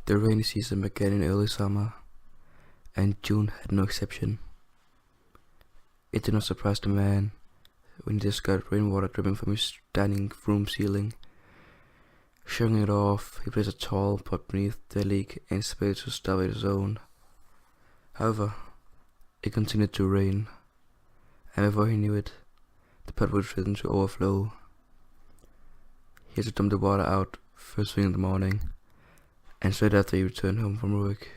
The rainy season began in early summer, and June had no exception. It did not surprise the man when he discovered rainwater dripping from his dining room ceiling. Shutting it off, he placed a tall pot beneath the leak and expected to stop it his own. However, it continued to rain, and before he knew it, the pot would threaten to overflow. He had to dump the water out first thing in the morning, and straight after he returned home from work.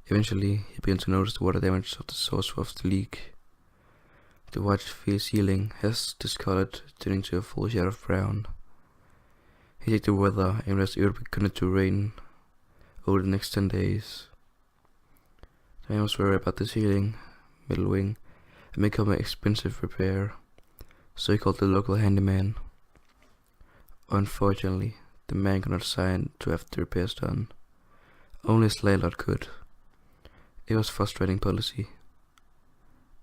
Eventually, he began to notice the water damage of the source of the leak. The white ceiling has discolored, turning to a full shade of brown. He checked the weather and realized it would be continued to rain over the next 10 days. The man was worried about the ceiling, middle wing, and become an expensive repair, so he called the local handyman. Unfortunately, the man could not sign to have the repairs done. Only his landlord could. It was frustrating policy.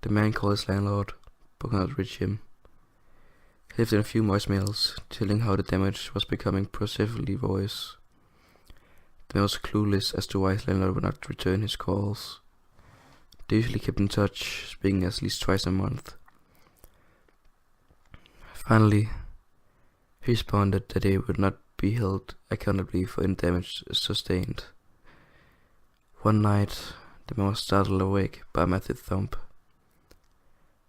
The man called his landlord, but could not reach him. He left in a few voicemails, telling how the damage was becoming progressively worse. The man was clueless as to why his landlord would not return his calls. They usually kept in touch, speaking at least twice a month. Finally, he responded that they would not be held accountable for any damage sustained. One night, the man was startled awake by a massive thump.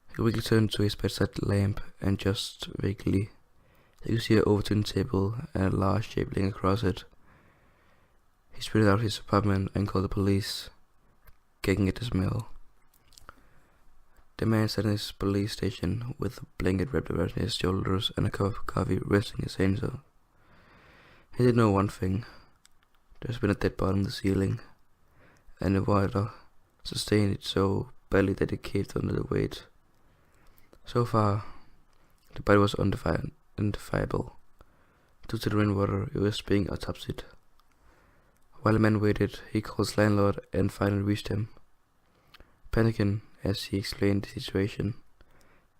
He quickly turned to his bedside lamp, and just vaguely, he could see an overturned table and a large shape laying across it. He sprinted out of his apartment and called the police, gagging at the smell. The man sat in his police station with a blanket wrapped around his shoulders and a cup of coffee resting his hands on. He did know one thing. There's been a dead body on the ceiling, and the water sustained it so badly that it caved under the weight. So far, the body was unidentifiable. Due to the rainwater, it was being autopsied. While the man waited, he called his landlord and finally reached him. Panicking as he explained the situation,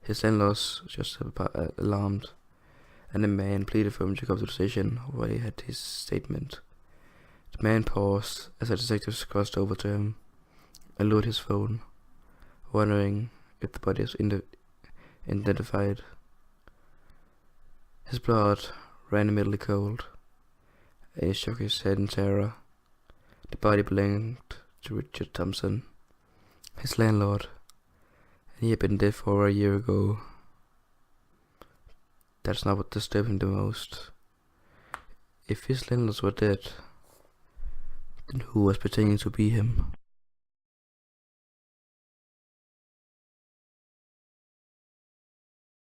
his landlord was just alarmed, and the man pleaded for him to come to the station while he had his statement. The man paused as the detectives crossed over to him and lowered his phone, wondering if the body was identified. His blood ran immediately cold, and he shook his head in terror. The body belonged to Richard Thompson, his landlord, and he had been dead for over a year ago. That's not what disturbed him the most. If his landlords were dead, then who was pretending to be him?